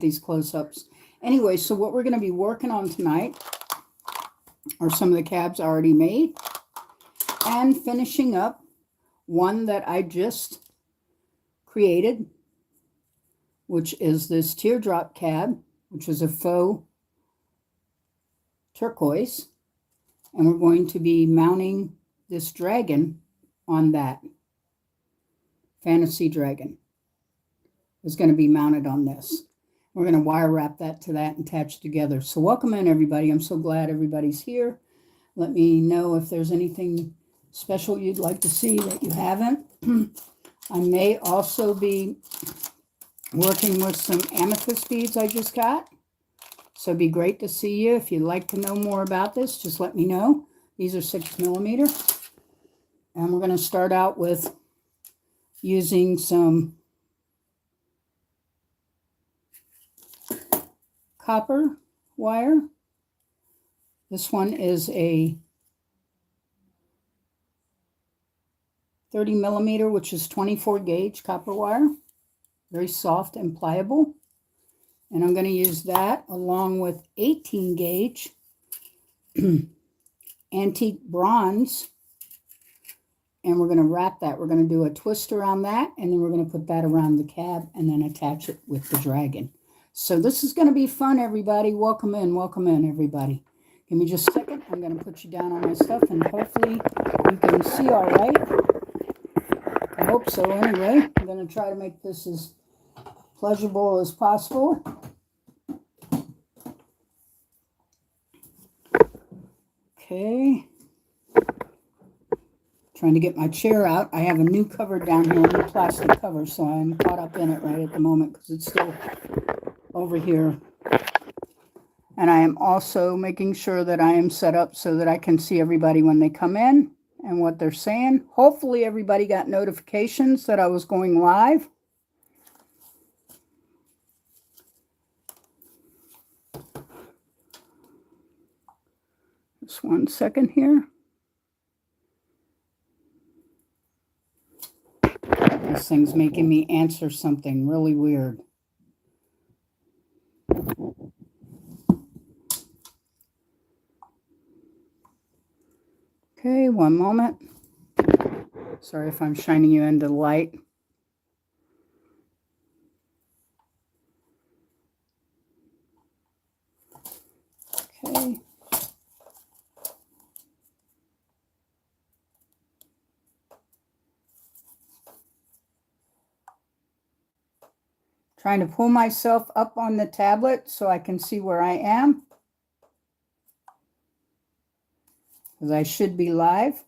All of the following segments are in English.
these close-ups. Anyway, so what we're going to be working on tonight are some of the cabs already made and finishing up one that I just created, which is this teardrop cab, which is a faux turquoise. And we're going to be mounting this dragon on that. Fantasy dragon is going to be mounted on this. We're going to wire wrap that to that and attach it together. So welcome in, everybody. I'm so glad everybody's here. Let me know if there's anything special you'd like to see that you haven't. I may also be working with some amethyst beads I just got. So it'd be great to see you. If you'd like to know more about this, just let me know. These are 6mm. And we're going to start out with using some copper wire. This one is a 30mm, which is 24 gauge copper wire. Very soft and pliable. And I'm going to use that along with 18 gauge antique bronze. And we're going to wrap that. We're going to do a twist around that. And then we're going to put that around the cab and then attach it with the dragon. So this is going to be fun, everybody. Welcome in, everybody. Give me just a second. I'm going to put you down on my stuff and hopefully you can see all right. I hope so anyway. I'm going to try to make this as pleasurable as possible. Okay. Trying to get my chair out. I have a new cover down here, a new plastic cover, so I'm caught up in it right at the moment because it's still over here. And I am also making sure that I am set up so that I can see everybody when they come in and what they're saying. Hopefully everybody got notifications that I was going live. Just 1 second here. This thing's making me answer something really weird. Okay, 1 moment. Sorry if I'm shining you into the light. Okay. Trying to pull myself up on the tablet so I can see where I am. Because I should be live.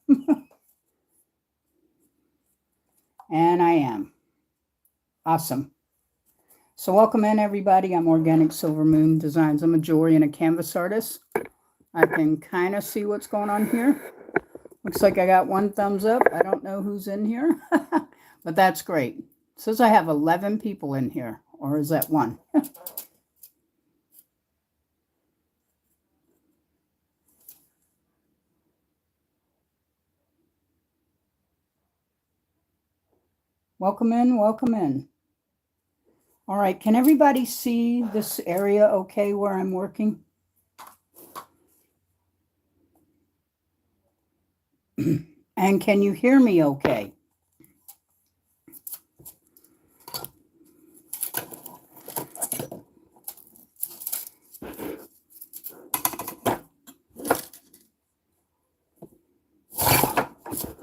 And I am. Awesome. So welcome in, everybody. I'm Organic Silver Moon Designs. I'm a jewelry and a canvas artist. I can kind of see what's going on here. Looks like I got 1 thumbs up. I don't know who's in here. But that's great. It says I have 11 people in here. Or is that 1? Welcome in, welcome in. All right, can everybody see this area okay where I'm working? And can you hear me okay?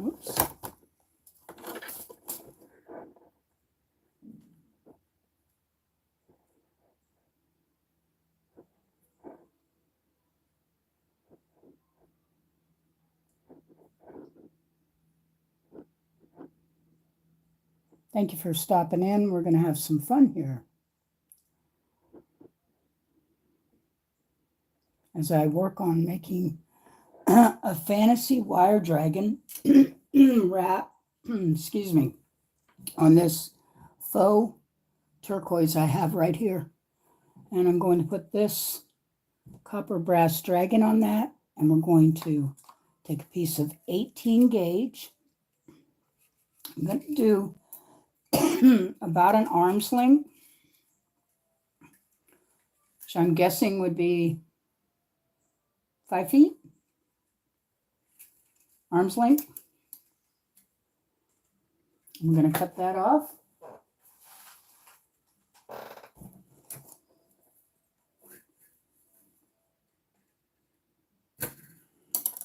Oops. Thank you for stopping in. We're going to have some fun here as I work on making a fantasy wire dragon wrap, excuse me, on this faux turquoise I have right here. And I'm going to put this copper brass dragon on that, and we're going to take a piece of 18 gauge. I'm going to do about an arm's length which I'm guessing would be 5 feet, arm's length. I'm going to cut that off.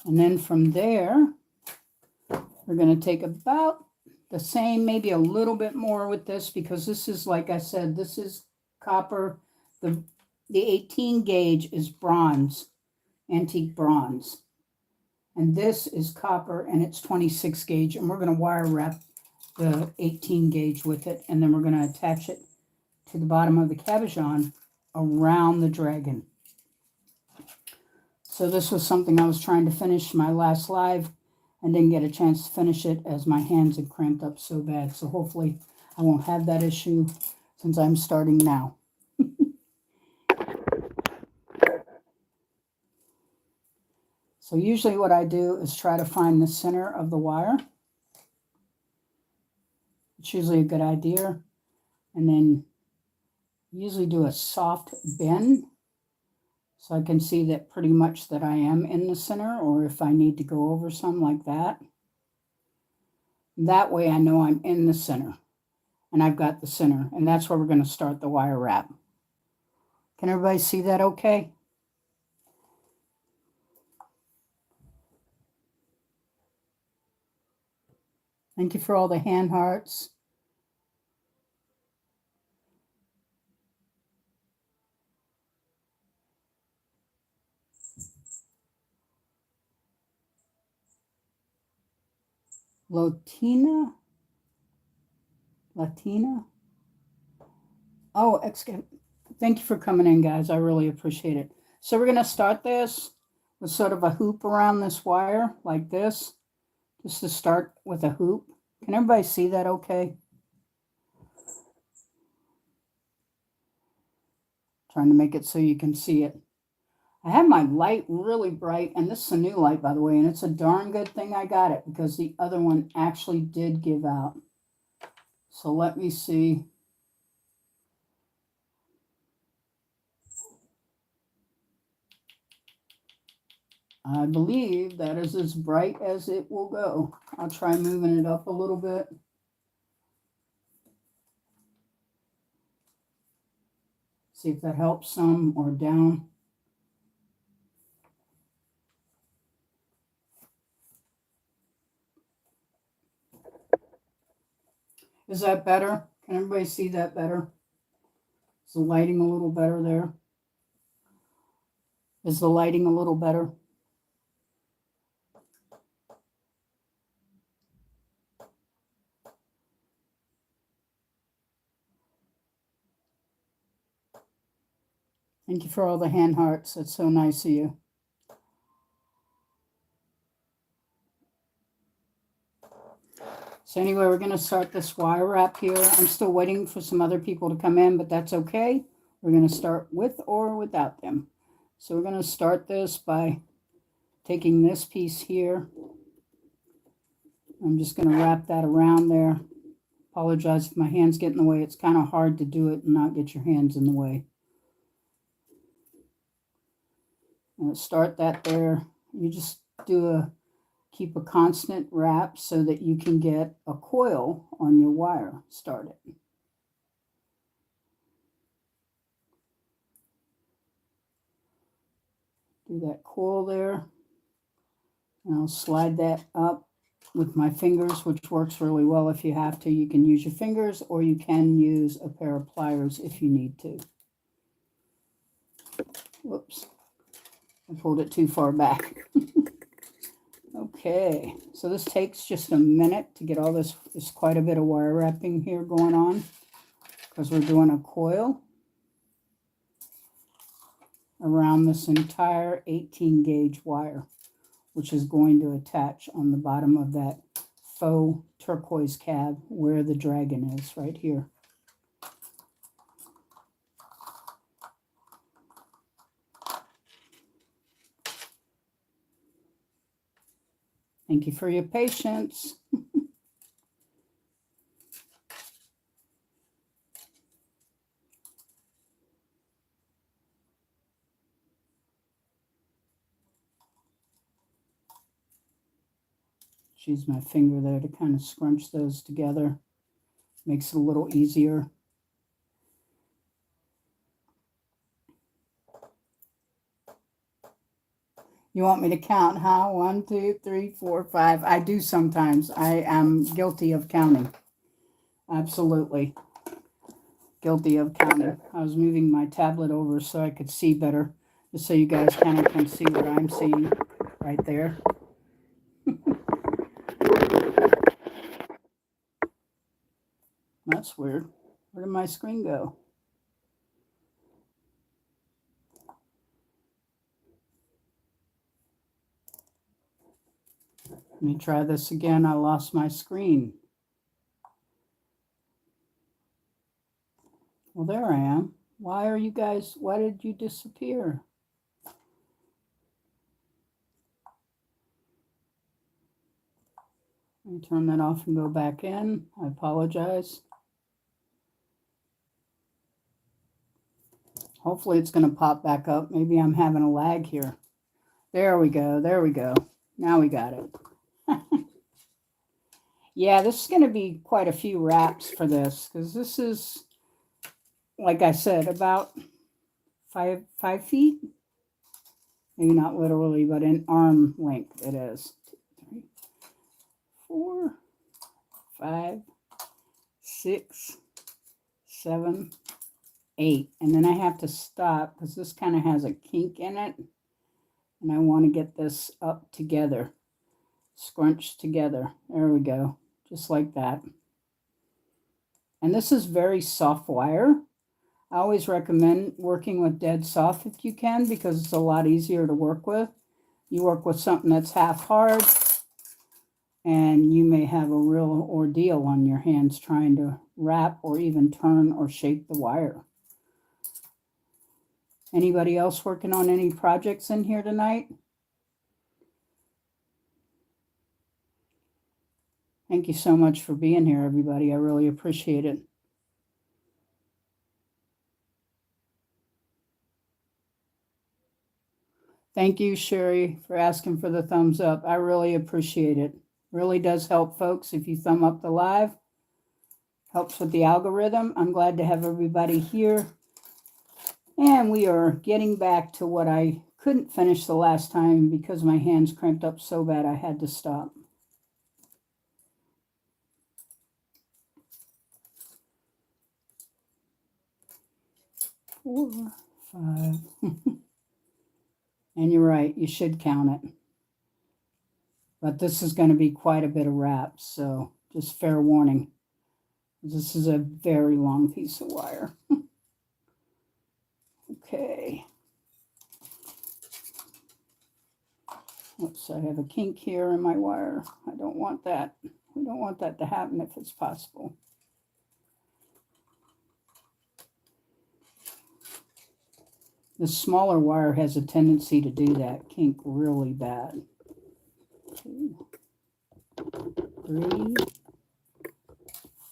And then from there, we're going to take about the same, maybe a little bit more with this, because this is, like I said, this is copper. The 18 gauge is bronze, antique bronze. And this is copper, and it's 26 gauge. And we're going to wire wrap the 18 gauge with it. And then we're going to attach it to the bottom of the cabochon around the dragon. So this was something I was trying to finish my last live and didn't get a chance to finish it as my hands had cramped up so bad. So hopefully I won't have that issue since I'm starting now. So usually what I do is try to find the center of the wire. It's usually a good idea. And then usually do a soft bend so I can see that pretty much that I am in the center, or if I need to go over some like that. That way I know I'm in the center and I've got the center, and that's where we're going to start the wire wrap. Can everybody see that okay? Thank you for all the hand hearts. Latina. Oh, thank you for coming in, guys. I really appreciate it. So we're going to start this with sort of a hoop around this wire like this, just to start with a hoop. Can everybody see that okay? Trying to make it so you can see it. I have my light really bright, and this is a new light, by the way, and it's a darn good thing I got it because the other one actually did give out. So let me see. I believe that is as bright as it will go. I'll try moving it up a little bit. See if that helps some, or down. Is that better? Can everybody see that better? Is the lighting a little better there? Is the lighting a little better? Thank you for all the hand hearts. That's so nice of you. So anyway, we're going to start this wire wrap here. I'm still waiting for some other people to come in, but that's okay. We're going to start with or without them. So we're going to start this by taking this piece here. I'm just going to wrap that around there. Apologize if my hands get in the way. It's kind of hard to do it and not get your hands in the way. I'm going to start that there. You just keep a constant wrap so that you can get a coil on your wire started. Do that coil there. And I'll slide that up with my fingers, which works really well. If you have to, you can use your fingers, or you can use a pair of pliers if you need to. Whoops, I pulled it too far back. Okay, so this takes just a minute to get all this. There's quite a bit of wire wrapping here going on because we're doing a coil around this entire 18 gauge wire, which is going to attach on the bottom of that faux turquoise cab where the dragon is, right here. Thank you for your patience. Just use my finger there to kind of scrunch those together. Makes it a little easier. You want me to count, huh? 1, 2, 3, 4, 5. I do sometimes. I am guilty of counting. Absolutely. Guilty of counting. I was moving my tablet over so I could see better. Just so you guys kind of can see what I'm seeing right there. That's weird. Where did my screen go? Let me try this again. I lost my screen. Well, there I am. Why did you disappear? Let me turn that off and go back in. I apologize. Hopefully it's going to pop back up. Maybe I'm having a lag here. There we go. There we go. Now we got it. Yeah, this is going to be quite a few wraps for this, because this is, like I said, about 5 feet. Maybe not literally, but in arm length it is. 2, 3, 4, 5, 6, 7, 8. And then I have to stop because this kind of has a kink in it. And I want to get this up together. Scrunched together. There we go. Just like that. And this is very soft wire. I always recommend working with dead soft if you can, because it's a lot easier to work with. You work with something that's half hard, and you may have a real ordeal on your hands trying to wrap or even turn or shape the wire. Anybody else working on any projects in here tonight? Thank you so much for being here, everybody. I really appreciate it. Thank you, Sherry, for asking for the thumbs up. I really appreciate it. Really does help, folks, if you thumb up the live. Helps with the algorithm. I'm glad to have everybody here. And we are getting back to what I couldn't finish the last time because my hands cramped up so bad I had to stop. Four, 5. And you're right, you should count it. But this is going to be quite a bit of wraps, so just fair warning. This is a very long piece of wire. Okay. Oops, I have a kink here in my wire. I don't want that. We don't want that to happen if it's possible. The smaller wire has a tendency to do that kink really bad. 2, 3,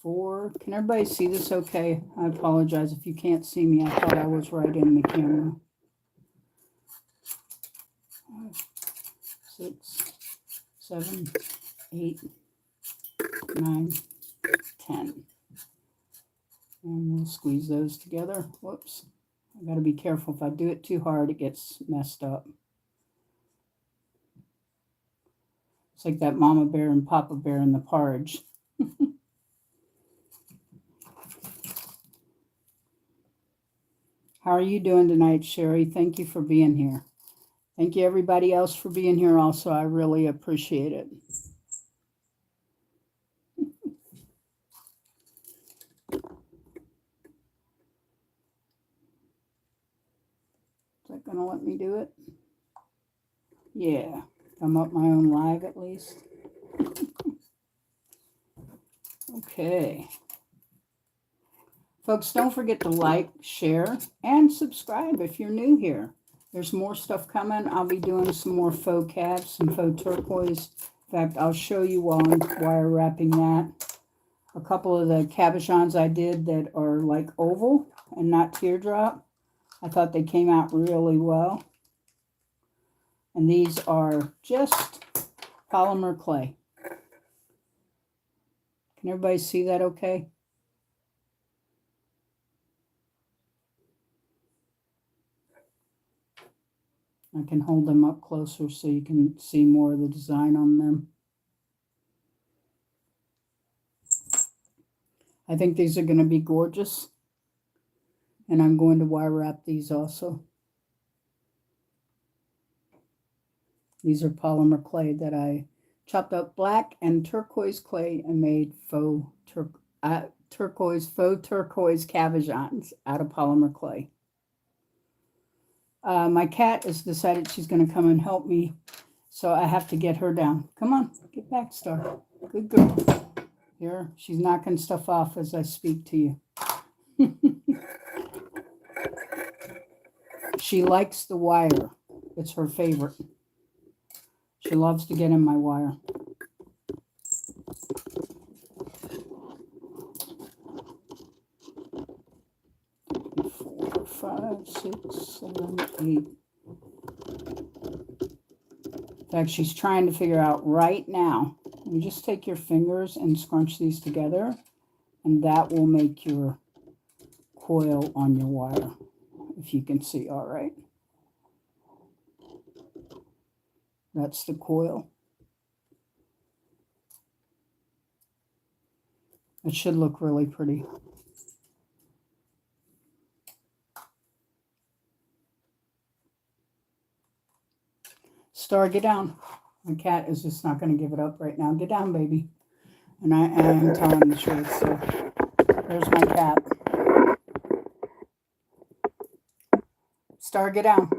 4. Can everybody see this okay? I apologize if you can't see me. I thought I was right in the camera. 5, 6, 7, 8, 9, 10. And we'll squeeze those together. Whoops. I got to be careful. If I do it too hard, it gets messed up. It's like that mama bear and papa bear in the porridge. How are you doing tonight, Sherry? Thank you for being here. Thank you, everybody else, for being here also. I really appreciate it. Is that going to let me do it? Yeah. I'm up my own live at least. Okay. Folks, don't forget to like, share, and subscribe if you're new here. There's more stuff coming. I'll be doing some more faux calves, some faux turquoise. In fact, I'll show you while I'm wire wrapping that. A couple of the cabochons I did that are like oval and not teardrop. I thought they came out really well. And these are just polymer clay. Can everybody see that okay? I can hold them up closer so you can see more of the design on them. I think these are going to be gorgeous. And I'm going to wire wrap these also. These are polymer clay that I chopped up black and turquoise clay and made faux turquoise cabochons out of polymer clay. My cat has decided she's going to come and help me, so I have to get her down. Come on, get back, Star. Good girl. Here, she's knocking stuff off as I speak to you. She likes the wire. It's her favorite. She loves to get in my wire. Four, 5, 6, 7, 8. In fact, she's trying to figure out right now. You just take your fingers and scrunch these together, and that will make your coil on your wire, if you can see all right. That's the coil. It should look really pretty. Star, get down. My cat is just not going to give it up right now. Get down, baby. And I am telling the truth. So there's my cat. Star, get down.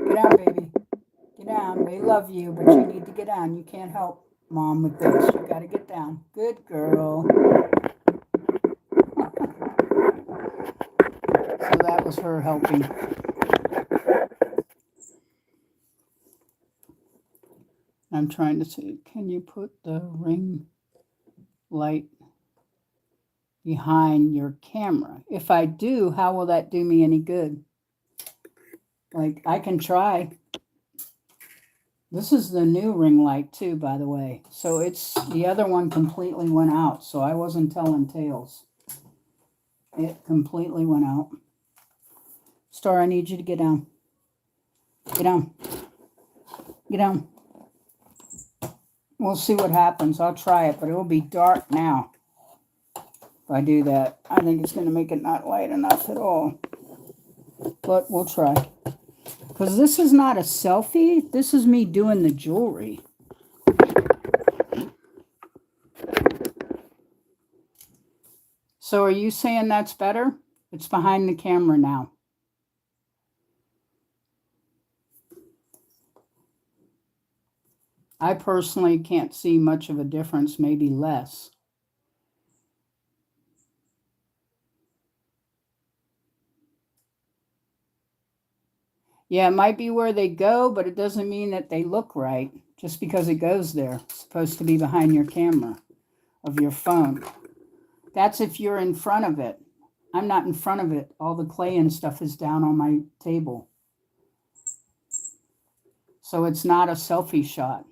Get down, baby. Get down. They love you, but you need to get down. You can't help Mom with this. You got to get down. Good girl. So that was her helping. I'm trying to see, can you put the ring light behind your camera? If I do, how will that do me any good? Like, I can try. This is the new ring light too, by the way. So it's, the other one completely went out. So I wasn't telling tales. It completely went out. Star, I need you to get down. Get down. Get down. We'll see what happens. I'll try it, but it will be dark now. If I do that, I think it's going to make it not light enough at all. But we'll try. Because this is not a selfie. This is me doing the jewelry. So are you saying that's better? It's behind the camera now. I personally can't see much of a difference, maybe less. Yeah, it might be where they go, but it doesn't mean that they look right just because it goes there. It's supposed to be behind your camera of your phone. That's if you're in front of it. I'm not in front of it. All the clay and stuff is down on my table. So it's not a selfie shot.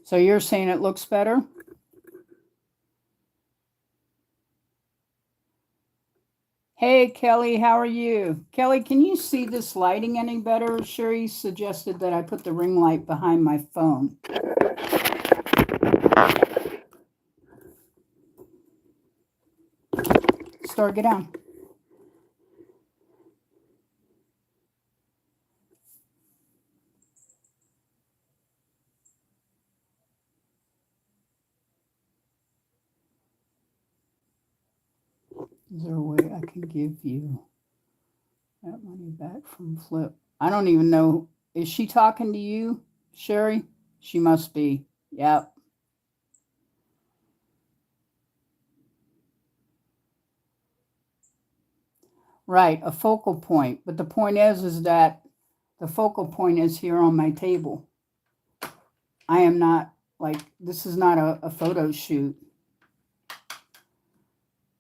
So you're saying it looks better? Hey, Kelly, how are you? Kelly, can you see this lighting any better? Sherry suggested that I put the ring light behind my phone. Star, get down. Is there a way I can give you that money back from Flip? I don't even know. Is she talking to you, Sherry? She must be. Yep. Right, a focal point. But the point is that the focal point is here on my table. I am not, like, this is not a photo shoot.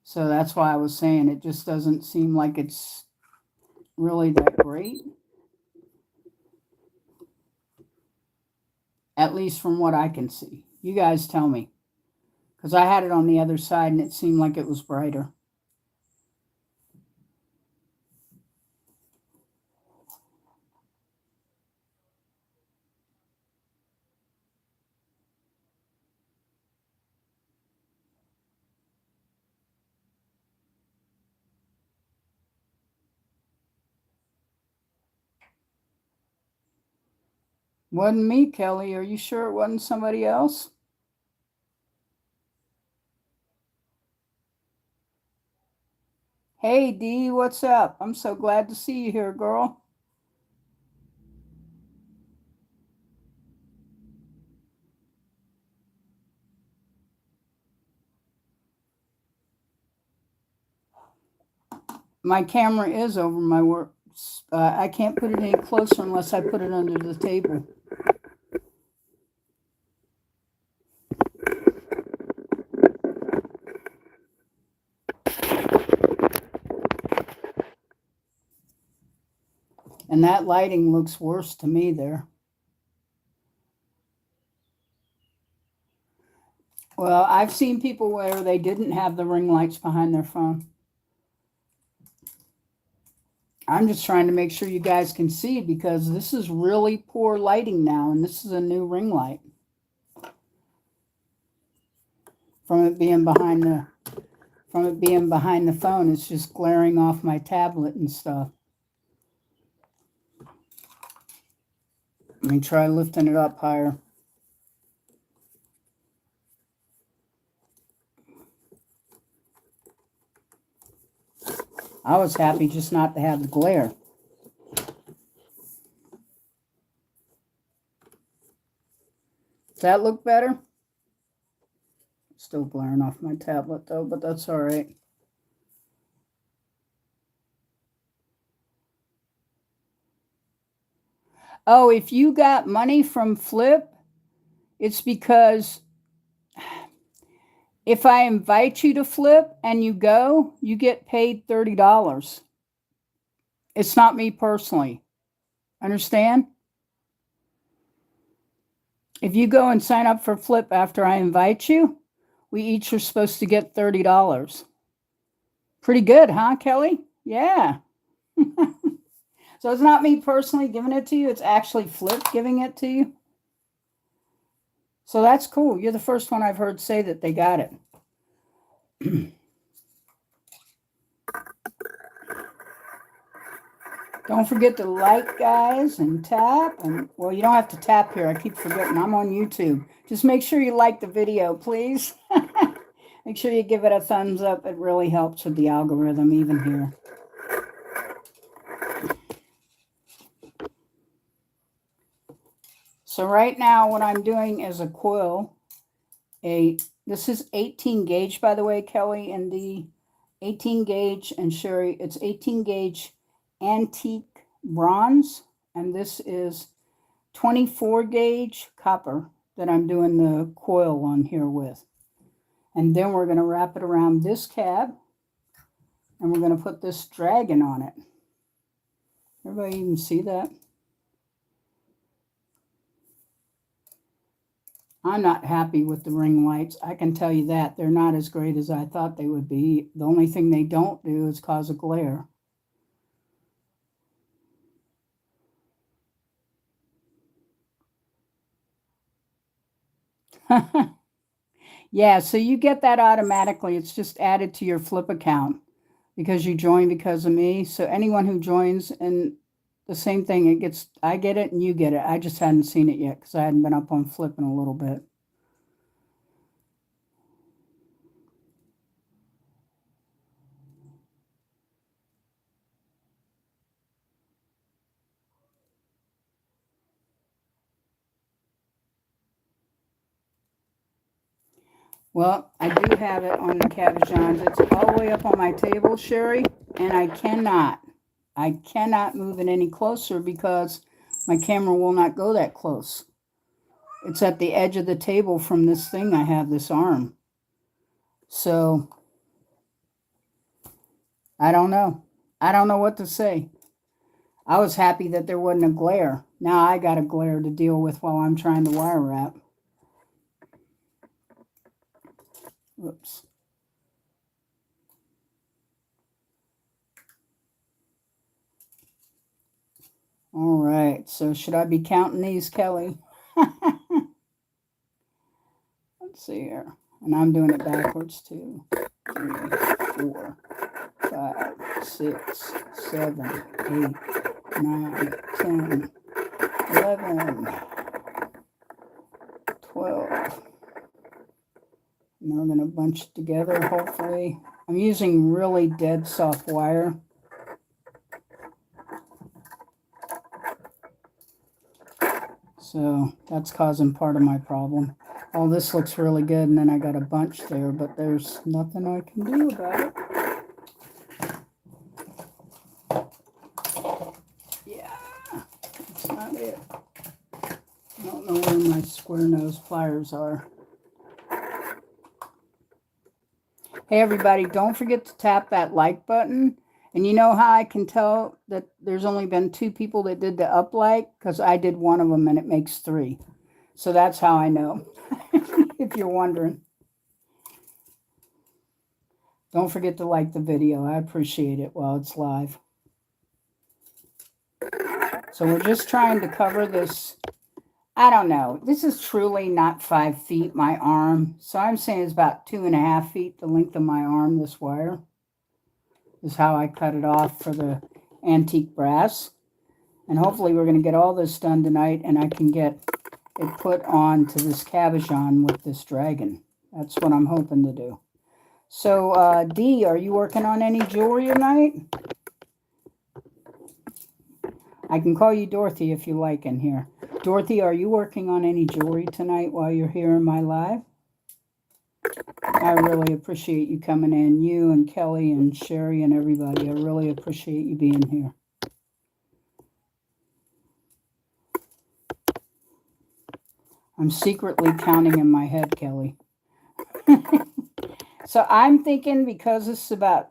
So that's why I was saying it just doesn't seem like it's really that great. at least from what I can see. You guys tell me, because I had it on the other side and it seemed like it was brighter. Wasn't me, Kelly. Are you sure it wasn't somebody else? Hey, Dee, what's up? I'm so glad to see you here, girl. My camera is over my work. I can't put it any closer unless I put it under the table. And that lighting looks worse to me there. Well, I've seen people where they didn't have the ring lights behind their phone. I'm just trying to make sure you guys can see because this is really poor lighting now, and this is a new ring light. From it being behind the phone, it's just glaring off my tablet and stuff. Let me try lifting it up higher. I was happy just not to have the glare. Does that look better? Still glaring off my tablet though, but that's all right. Oh, if you got money from Flip, it's because if I invite you to Flip and you go, you get paid $30. It's not me personally. Understand? If you go and sign up for Flip after I invite you, we each are supposed to get $30. Pretty good, huh, Kelly? Yeah. So it's not me personally giving it to you. It's actually Flip giving it to you. So that's cool. You're the first one I've heard say that they got it. Don't forget to like, guys, and tap. And well, you don't have to tap here. I keep forgetting. I'm on YouTube. Just make sure you like the video, please. Make sure you give it a thumbs up. It really helps with the algorithm, even here. So right now, what I'm doing is a coil. This is 18 gauge, by the way, Kelly and the 18 gauge, and Sherry, it's 18 gauge antique bronze, and this is 24 gauge copper that I'm doing the coil on here with. And then we're going to wrap it around this cab, and we're going to put this dragon on it. Everybody even see that? I'm not happy with the ring lights. I can tell you that. They're not as great as I thought they would be. The only thing they don't do is cause a glare. Yeah, so you get that automatically. It's just added to your Flip account because you joined because of me. So anyone who joins, and the same thing, I get it and you get it. I just hadn't seen it yet because I hadn't been up on Flip in a little bit. Well, I do have it on the Cabochons. It's all the way up on my table, Sherry, and I cannot move it any closer because my camera will not go that close. It's at the edge of the table from this thing I have, this arm. So, I don't know. I don't know what to say. I was happy that there wasn't a glare Now I got a glare to deal with while I'm trying to wire wrap. Whoops. All right, so should I be counting these, Kelly? Let's see here. And I'm doing it backwards too. 3, 4, 5, 6, 7, 8, 9, 10, 11, 12. And we're going to bunch it together, hopefully. I'm using really dead soft wire. So that's causing part of my problem. All this looks really good, and then I got a bunch there, but there's nothing I can do about it. Yeah, that's not it. I don't know where my square nose pliers are. Hey everybody, don't forget to tap that like button. And you know how I can tell that there's only been 2 people that did the up like? Because I did one of them and it makes 3. So that's how I know, if you're wondering. Don't forget to like the video. I appreciate it while it's live. So we're just trying to cover this. I don't know. This is truly not 5 feet, my arm. So I'm saying it's about 2.5 feet, the length of my arm, this wire. This is how I cut it off for the antique brass. And hopefully we're going to get all this done tonight and I can get it put on to this cabochon with this dragon. That's what I'm hoping to do. So, Dee, are you working on any jewelry tonight? I can call you Dorothy if you like in here. Dorothy, are you working on any jewelry tonight while you're here in my live? I really appreciate you coming in. You and Kelly and Sherry and everybody. I really appreciate you being here. I'm secretly counting in my head, Kelly. So I'm thinking because this is about,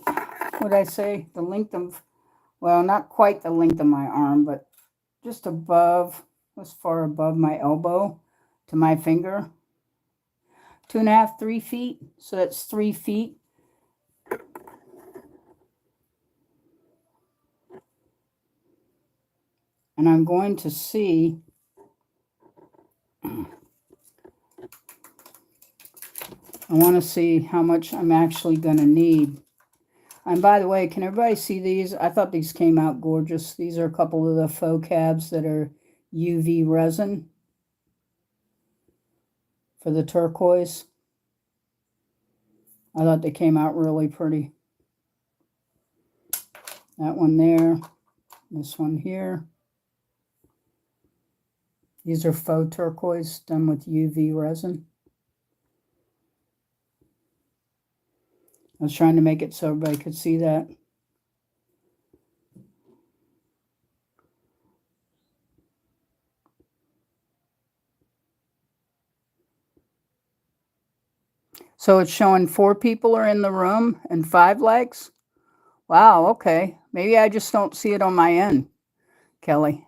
what did I say? The length of, well, not quite the length of my arm, but just above, as far above my elbow to my finger. 2.5, 3 feet. So that's 3 feet. And I'm going to see, I want to see how much I'm actually going to need. And by the way, can everybody see these? I thought these came out gorgeous. These are a couple of the faux cabs that are UV resin for the turquoise. I thought they came out really pretty. That one there, this one here. These are faux turquoise done with UV resin. I was trying to make it so everybody could see that. So it's showing 4 people are in the room and 5 likes. Wow, okay. Maybe I just don't see it on my end, Kelly.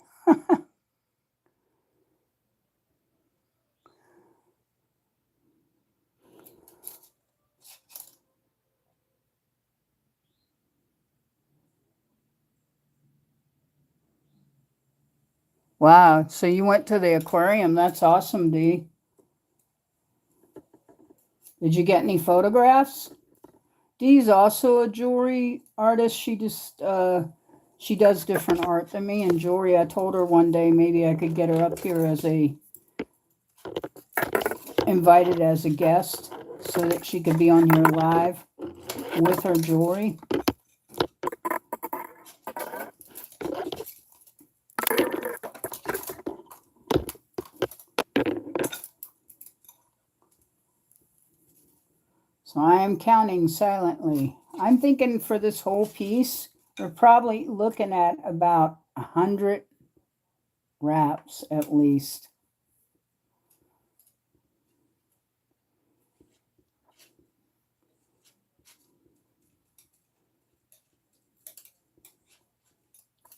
Wow, so you went to the aquarium. That's awesome, Dee. Did you get any photographs? Dee's also a jewelry artist. She just, she does different art than me and jewelry. I told her one day maybe I could get her up here as a, invited as a guest so that she could be on here live with her jewelry. So I am counting silently. I'm thinking for this whole piece, we're probably looking at about 100 wraps at least.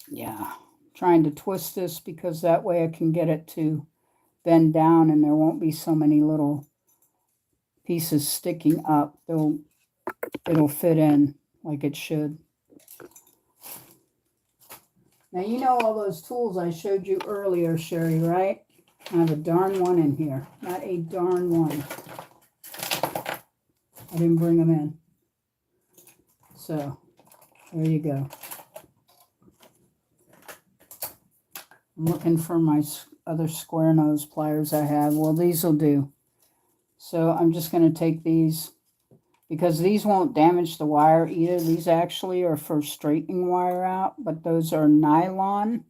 Yeah, trying to twist this because that way I can get it to bend down and there won't be so many little pieces sticking up. It'll fit in like it should. Now, you know all those tools I showed you earlier, Sherry, right? I have a darn one in here. Not a darn one. I didn't bring them in. So, there you go. I'm looking for my other square nose pliers I have. Well, these will do. So, I'm just going to take these, because these won't damage the wire either. These actually are for straightening wire out, but those are nylon.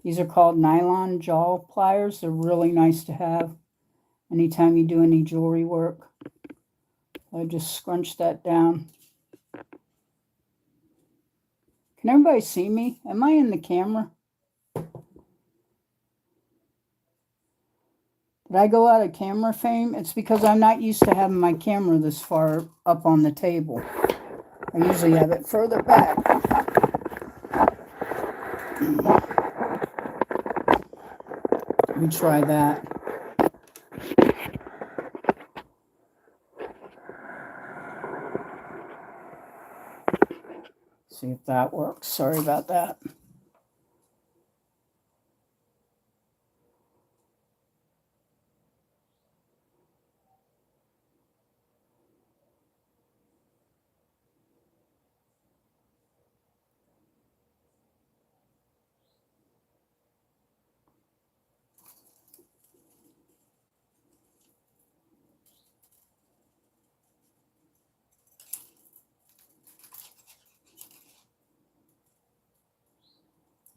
These are called nylon jaw pliers. They're really nice to have anytime you do any jewelry work. I just scrunch that down. Can everybody see me? Am I in the camera? Did I go out of camera frame? It's because I'm not used to having my camera this far up on the table. I usually have it further back. Let me try that. See if that works. Sorry about that.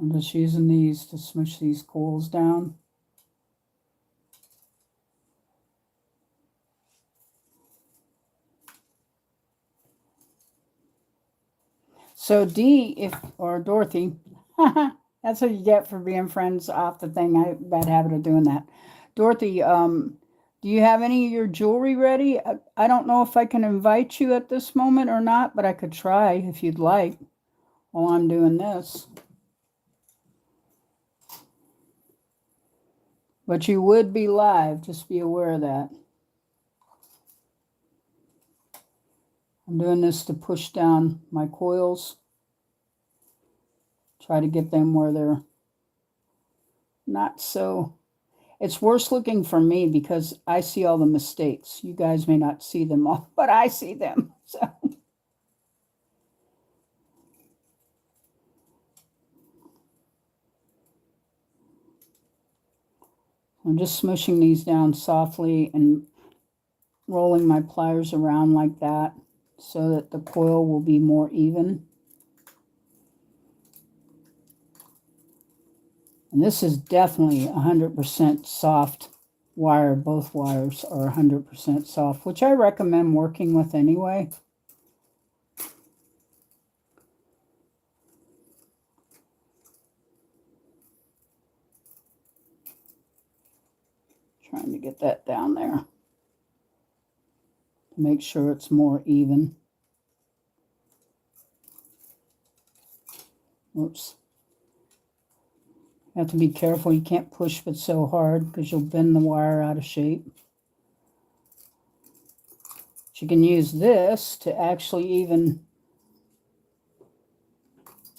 I'm just using these to smush these coils down. So or Dorothy, that's what you get for being friends off the thing. I have bad habit of doing that. Dorothy, do you have any of your jewelry ready? I don't know if I can invite you at this moment or not, but I could try if you'd like while I'm doing this. But you would be live, just be aware of that. I'm doing this to push down my coils. Try to get them where they're not so... It's worse looking for me because I see all the mistakes. You guys may not see them all, but I see them. So I'm just smushing these down softly and rolling my pliers around like that so that the coil will be more even. And this is definitely 100% soft wire. Both wires are 100% soft, which I recommend working with anyway. Trying to get that down there to make sure it's more even. Oops. You have to be careful. You can't push it so hard because you'll bend the wire out of shape. But you can use this to actually even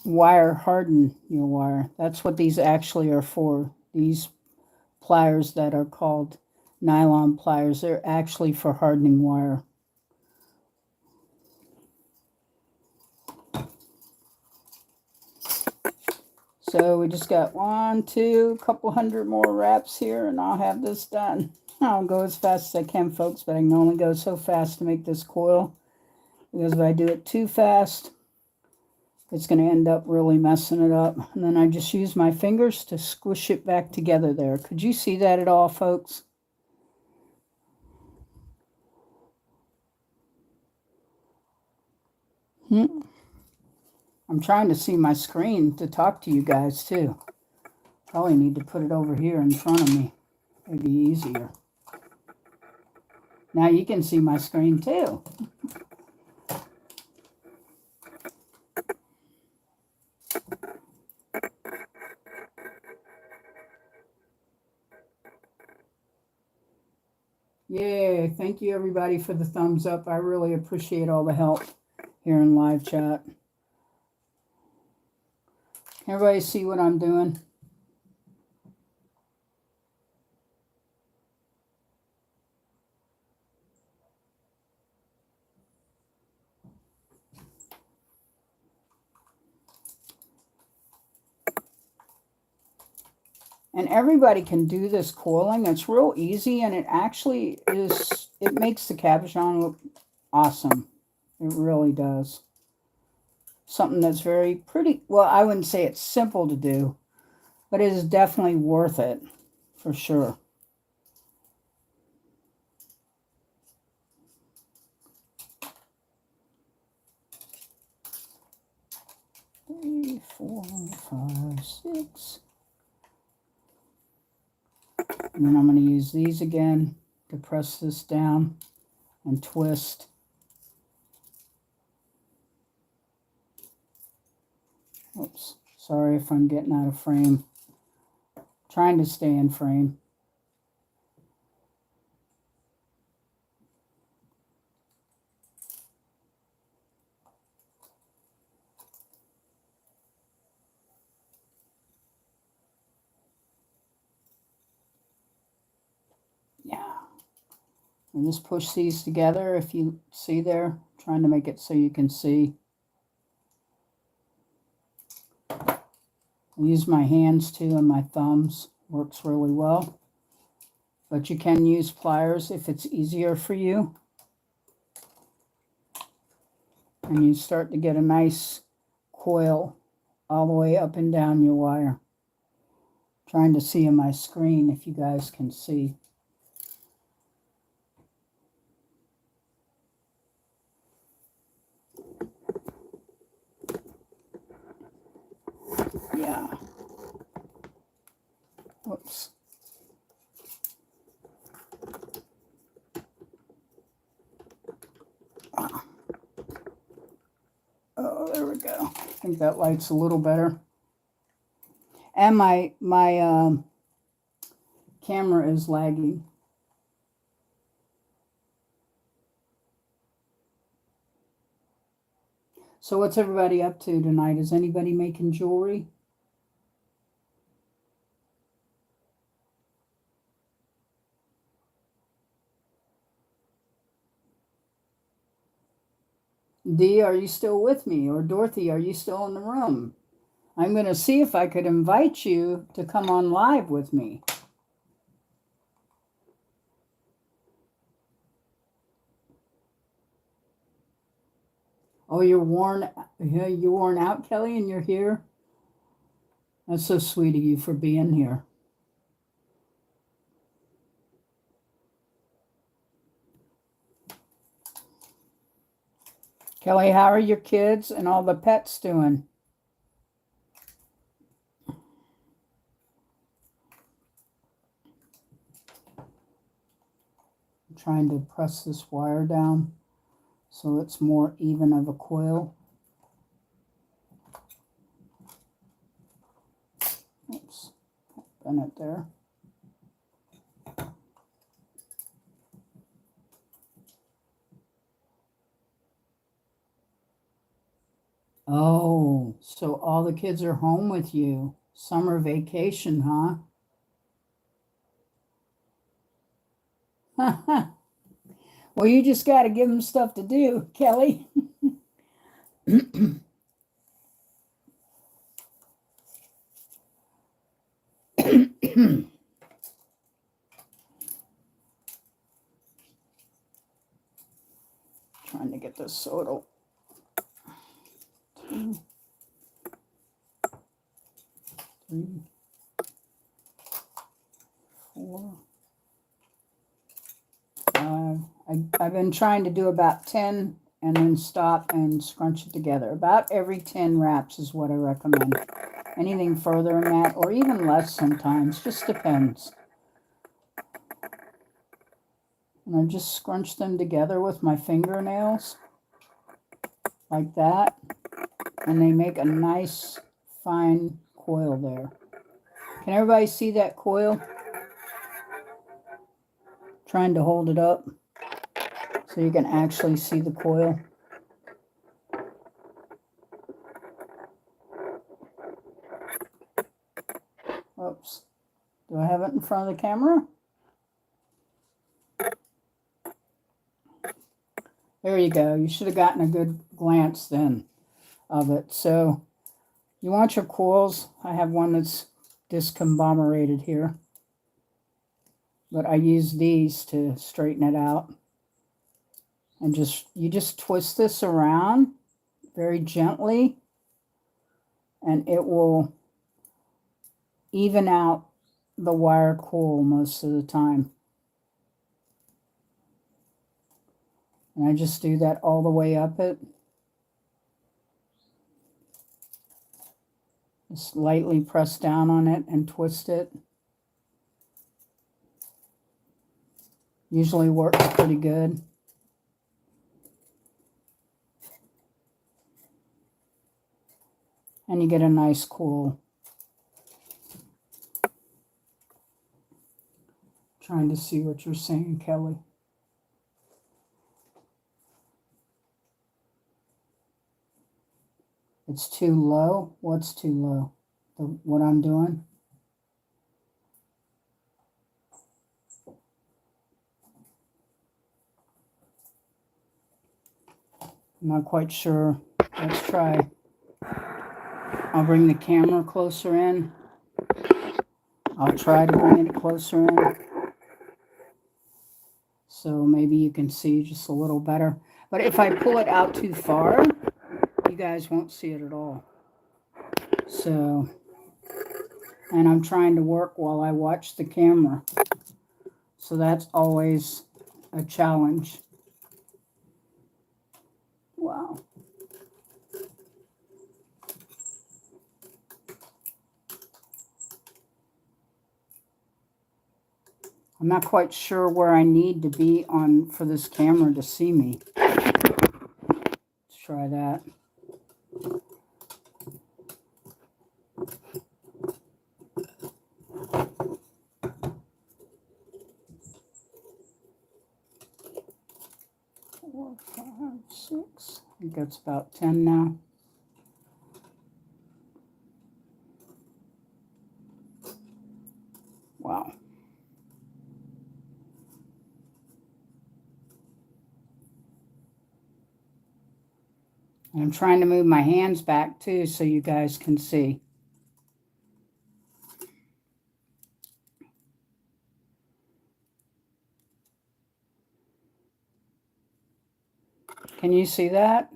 wire harden your wire. That's what these actually are for. These pliers that are called nylon pliers, they're actually for hardening wire. So we just got 1, 2, couple hundred more wraps here, and I'll have this done. I'll go as fast as I can, folks, but I can only go so fast to make this coil, because if I do it too fast, it's going to end up really messing it up. And then I just use my fingers to squish it back together there. Could you see that at all, folks? I'm trying to see my screen to talk to you guys too. Probably need to put it over here in front of me. It'd be easier. Now you can see my screen too. Yay. Thank you, everybody, for the thumbs up. I really appreciate all the help here in live chat. Can everybody see what I'm doing? And everybody can do this coiling. It's real easy, and it actually is, it makes the cabochon look awesome. It really does. Something that's very pretty, well, I wouldn't say it's simple to do, but it is definitely worth it, for sure. Three, 4, 5, 6. And then I'm going to use these again to press this down and twist. Oops, sorry if I'm getting out of frame. Trying to stay in frame. Yeah. And just push these together if you see there. Trying to make it so you can see. I use my hands too and my thumbs. Works really well. But you can use pliers if it's easier for you. And you start to get a nice coil all the way up and down your wire. Trying to see on my screen if you guys can see. Yeah. Whoops. Oh, there we go. I think that light's a little better. And my camera is lagging. So what's everybody up to tonight? Is anybody making jewelry? Dee, are you still with me? Or Dorothy, are you still in the room? I'm going to see if I could invite you to come on live with me. Oh, you're worn out, Kelly, and you're here? That's so sweet of you for being here. Kelly, how are your kids and all the pets doing? I'm trying to press this wire down so it's more even of a coil. Oops, bend it there. Oh, so all the kids are home with you. Summer vacation, huh? Well, you just got to give them stuff to do, Kelly. Trying to get this so it'll. 2, 3, 4, 5. I've been trying to do about 10 and then stop and scrunch it together. About every 10 wraps is what I recommend. Anything further than that, or even less sometimes, just depends. And I just scrunch them together with my fingernails, like that. And they make a nice, fine coil there. Can everybody see that coil? trying to hold it up so you can actually see the coil. Oops. Do I have it in front of the camera? There you go. You should have gotten a good glance then of it. So you want your coils. I have one that's discombobulated here, but I use these to straighten it out. And you just twist this around very gently, and it will even out the wire coil most of the time. And I just do that all the way up it. Just lightly press down on it and twist it. Usually works pretty good. And you get a nice coil. Trying to see what you're saying, Kelly. It's too low? What's too low? What I'm doing? I'm not quite sure. Let's try. I'll bring the camera closer in. I'll try to bring it closer in, so maybe you can see just a little better. But if I pull it out too far, you guys won't see it at all. So, and I'm trying to work while I watch the camera. So that's always a challenge. Wow. I'm not quite sure where I need to be on for this camera to see me. Let's try that. Four, 5, 6. I think that's about 10 now. Wow. And I'm trying to move my hands back too so you guys can see. Can you see that?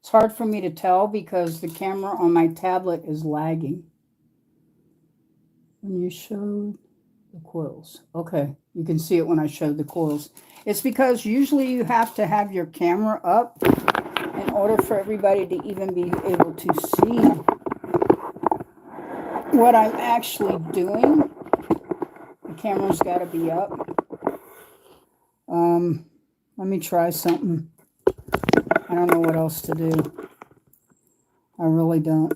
It's hard for me to tell because the camera on my tablet is lagging. When you showed the coils. Okay, you can see it when I showed the coils. It's because usually you have to have your camera up in order for everybody to even be able to see what I'm actually doing. The camera's got to be up. Let me try something. I don't know what else to do. I really don't.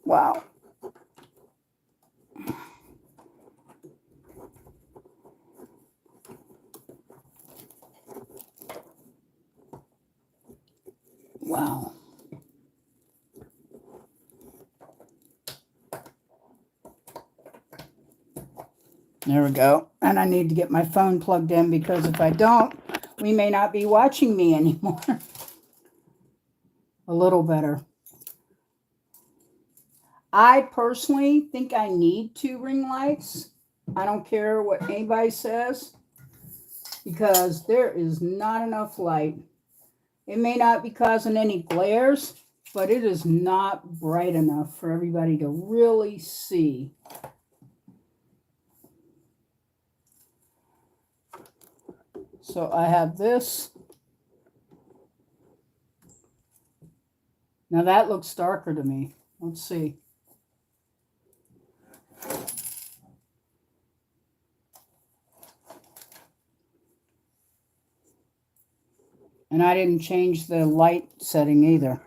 Wow. Wow. There we go. And I need to get my phone plugged in because if I don't, we may not be watching me anymore. A little better. I personally think I need 2 ring lights. I don't care what anybody says because there is not enough light. It may not be causing any glares, but it is not bright enough for everybody to really see. So I have this. Now that looks darker to me. Let's see. And I didn't change the light setting either.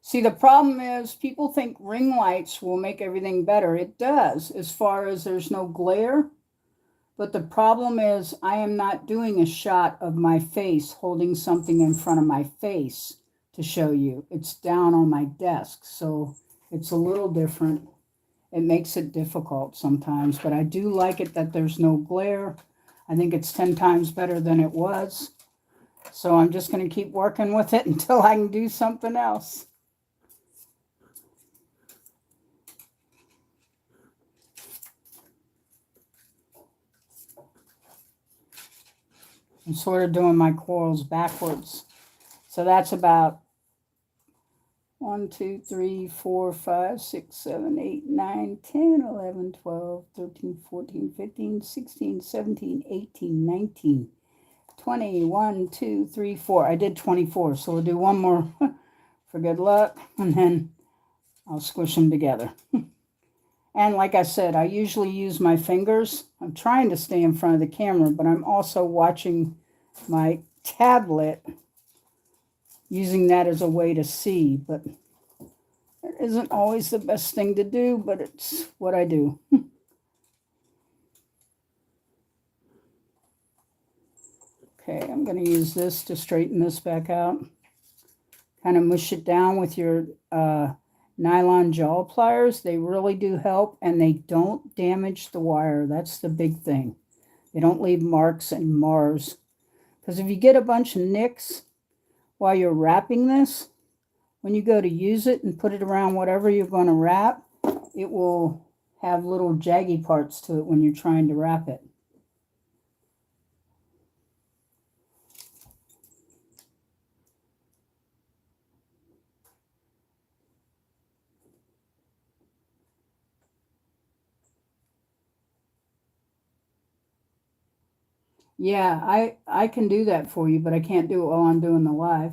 See, the problem is people think ring lights will make everything better. It does, as far as there's no glare. But the problem is I am not doing a shot of my face holding something in front of my face to show you. It's down on my desk, so it's a little different. It makes it difficult sometimes, but I do like it that there's no glare. I think it's 10 times better than it was. So I'm just going to keep working with it until I can do something else. I'm sort of doing my corals backwards. So that's about 1, 2, 3, 4, 5, 6, 7, 8, 9, 10, 11, 12, 13, 14, 15, 16, 17, 18, 19, 20, 1, 2, 3, 4. I did 24, so we'll do one more for good luck, and then I'll squish them together. And like I said, I usually use my fingers. I'm trying to stay in front of the camera, but I'm also watching my tablet, using that as a way to see. But it isn't always the best thing to do, but it's what I do. Okay, I'm going to use this to straighten this back out. Kind of mush it down with your nylon jaw pliers. They really do help, and they don't damage the wire. That's the big thing. They don't leave marks and mars. Because if you get a bunch of nicks while you're wrapping this, when you go to use it and put it around whatever you're going to wrap, it will have little jaggy parts to it when you're trying to wrap it. Yeah, I can do that for you, but I can't do it while I'm doing the live.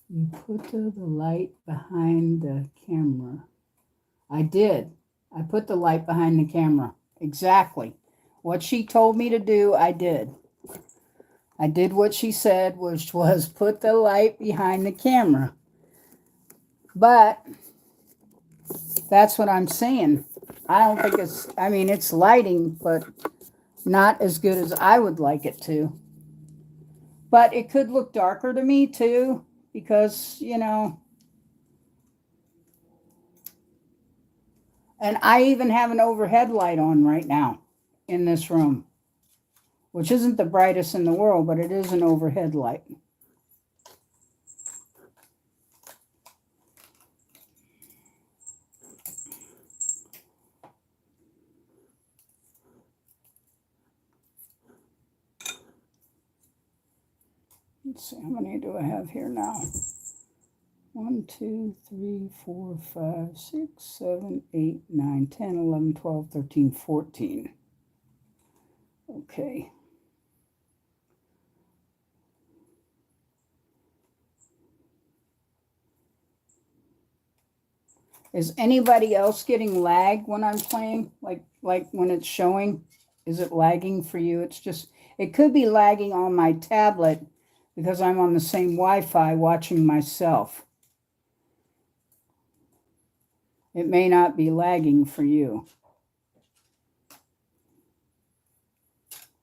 You put the light behind the camera. I did. I put the light behind the camera. Exactly. What she told me to do, I did. I did what she said, which was put the light behind the camera. But that's what I'm saying. I don't think it's, I mean, it's lighting, but not as good as I would like it to. But it could look darker to me too, because, you know, and I even have an overhead light on right now in this room, which isn't the brightest in the world, but it is an overhead light. Let's see, how many do I have here now? 1, 2, 3, 4, 5, 6, 7, 8, 9, 10, 11, 12, 13, 14. Okay. Is anybody else getting lag when I'm playing? Like when it's showing? Is it lagging for you? It's just, it could be lagging on my tablet because I'm on the same Wi-Fi watching myself. It may not be lagging for you.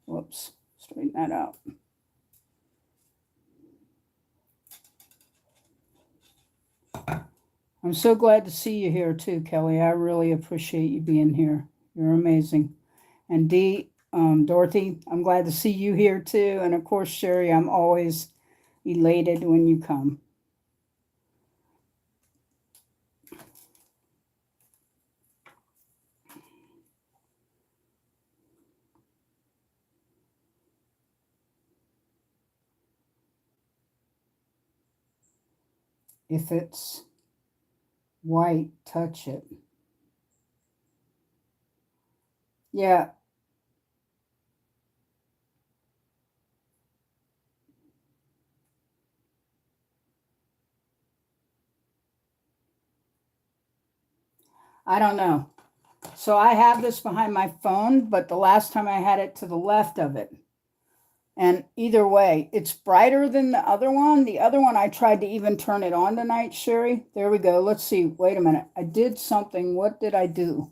Whoops, straighten that out. I'm so glad to see you here too, Kelly. I really appreciate you being here. You're amazing. And Dorothy, I'm glad to see you here too. And of course, Sherry, I'm always elated when you come. If it's white, touch it. Yeah. I don't know. So I have this behind my phone, but the last time I had it to the left of it. And either way, it's brighter than the other one. The other one, I tried to even turn it on tonight, Sherry. There we go. Let's see. Wait a minute. I did something. What did I do?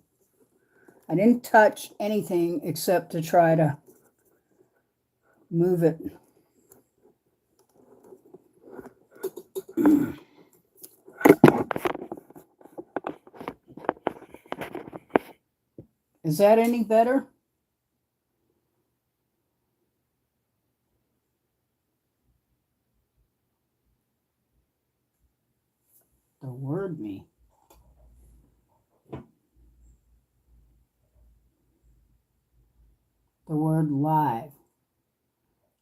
I didn't touch anything except to try to move it. Is that any better? The word me. The word live.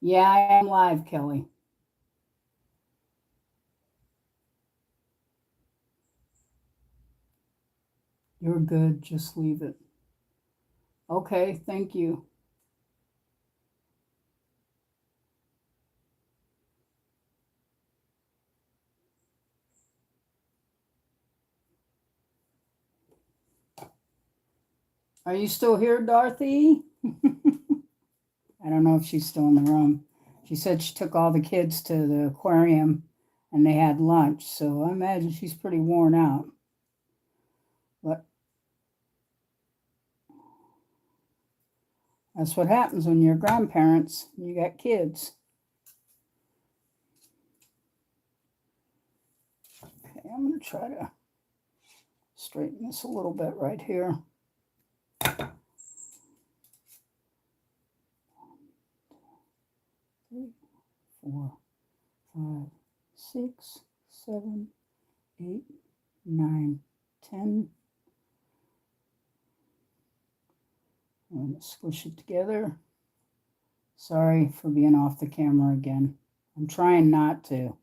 Yeah, I am live, Kelly. You're good. Just leave it. Okay, thank you. Are you still here, Dorothy? I don't know if she's still in the room. She said she took all the kids to the aquarium and they had lunch, so I imagine she's pretty worn out. But that's what happens when you're grandparents. You got kids. Okay, I'm going to try to straighten this a little bit right here. 3, 4, 5, 6, 7, 8, 9, 10. I'm going to squish it together. Sorry for being off the camera again. I'm trying not to,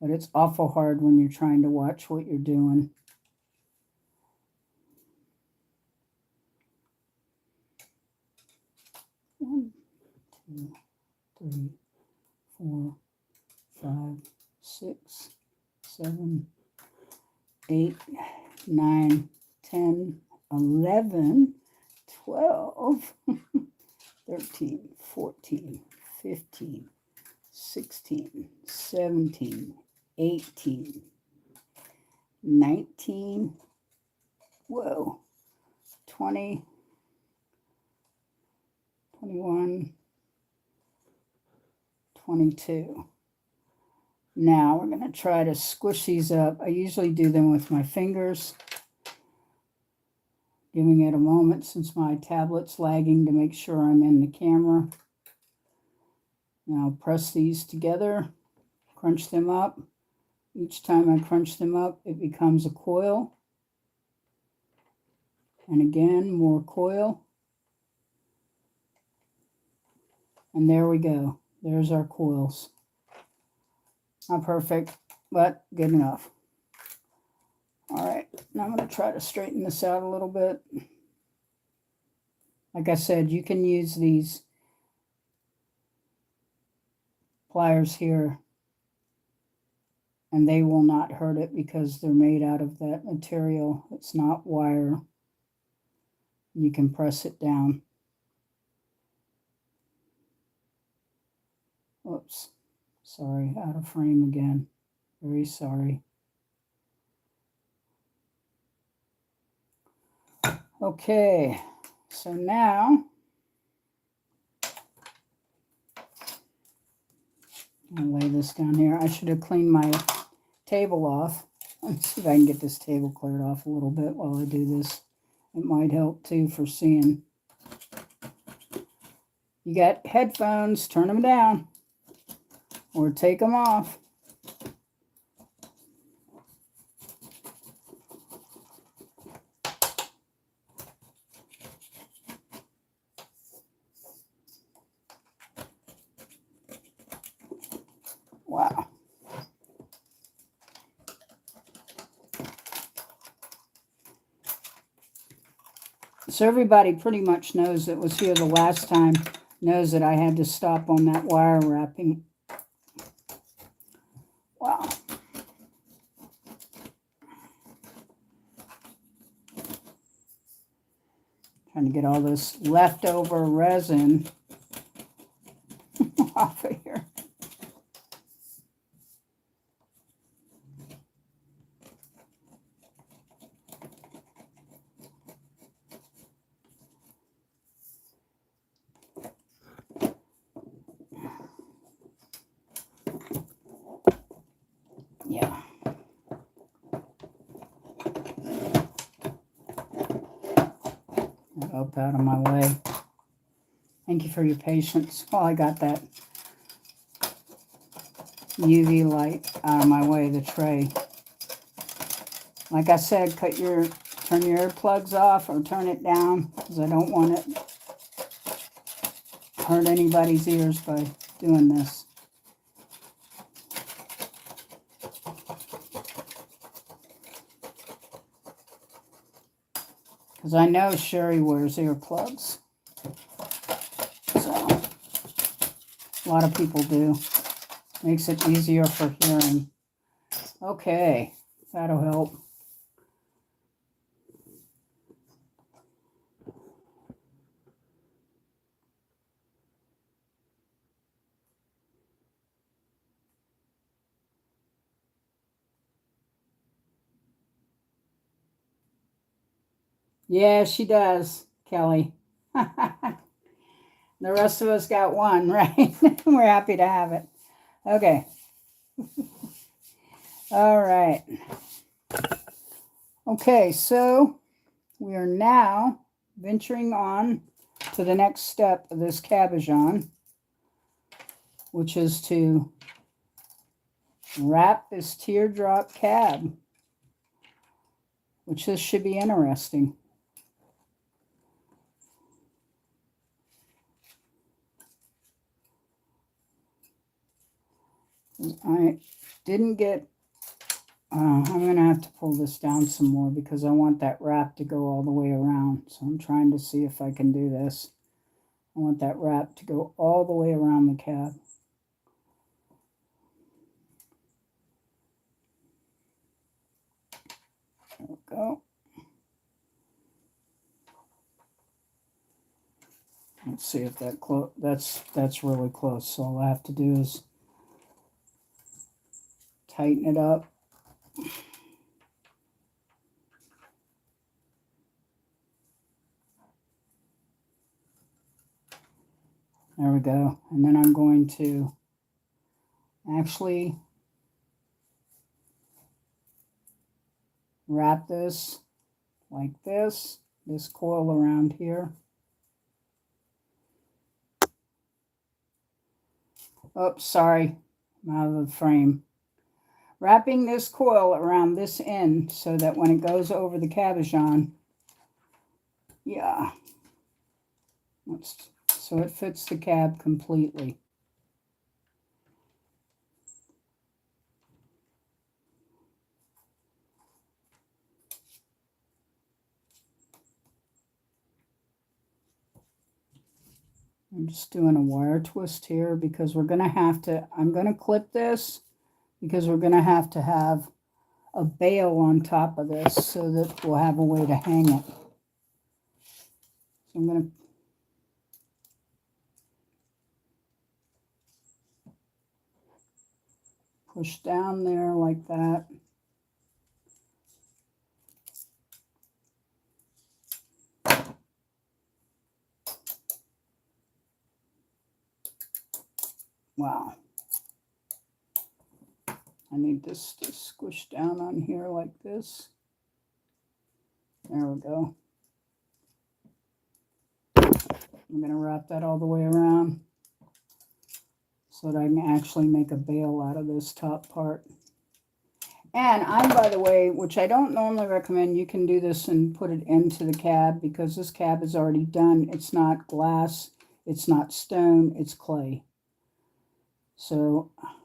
but it's awful hard when you're trying to watch what you're doing. One, 2, 3, 4, 5, 6, 7, 8, 9, 10, 11, 12, 13, 14, 15, 16, 17, 18, 19, whoa, 20, 21, 22. Now we're going to try to squish these up. I usually do them with my fingers, giving it a moment since my tablet's lagging to make sure I'm in the camera. Now press these together, crunch them up. Each time I crunch them up, it becomes a coil. And again, more coil. And there we go. There's our coils. Not perfect, but good enough. All right, now I'm going to try to straighten this out a little bit. Like I said, you can use these pliers here and they will not hurt it because they're made out of that material. It's not wire. You can press it down. Oops, sorry, out of frame again. Very sorry. Okay, so now I'll lay this down here. I should have cleaned my table off. Let's see if I can get this table cleared off a little bit while I do this. It might help too for seeing. You got headphones, turn them down or take them off. Wow. So everybody pretty much knows that was here the last time, knows that I had to stop on that wire wrapping. Wow. Trying to get all this leftover resin off of here. Yeah. Up out of my way. Thank you for your patience while I got that UV light out of my way, the tray. Like I said, turn your earplugs off or turn it down because I don't want it to hurt anybody's ears by doing this. Because I know Sherry wears earplugs. So, a lot of people do. Makes it easier for hearing. Okay, that'll help. Yeah, she does, Kelly. The rest of us got one, right? We're happy to have it. Okay. All right. Okay, so we are now venturing on to the next step of this cabochon, which is to wrap this teardrop cab, which this should be interesting. I didn't get, I'm going to have to pull this down some more because I want that wrap to go all the way around. So I'm trying to see if I can do this. I want that wrap to go all the way around the cab. There we go. Let's see if that's really close. So all I have to do is tighten it up. There we go. And then I'm going to actually wrap this like this coil around here. Oops, sorry, I'm out of the frame. Wrapping this coil around this end so that when it goes over the cabochon, yeah, so it fits the cab completely. I'm just doing a wire twist here because we're going to have to, I'm going to clip this because we're going to have a bail on top of this so that we'll have a way to hang it. So I'm going to push down there like that. Wow. I need this to squish down on here like this. There we go. I'm going to wrap that all the way around so that I can actually make a bail out of this top part. And I'm, by the way, which I don't normally recommend, you can do this and put it into the cab because this cab is already done. It's not glass, it's not stone, it's clay. So I'm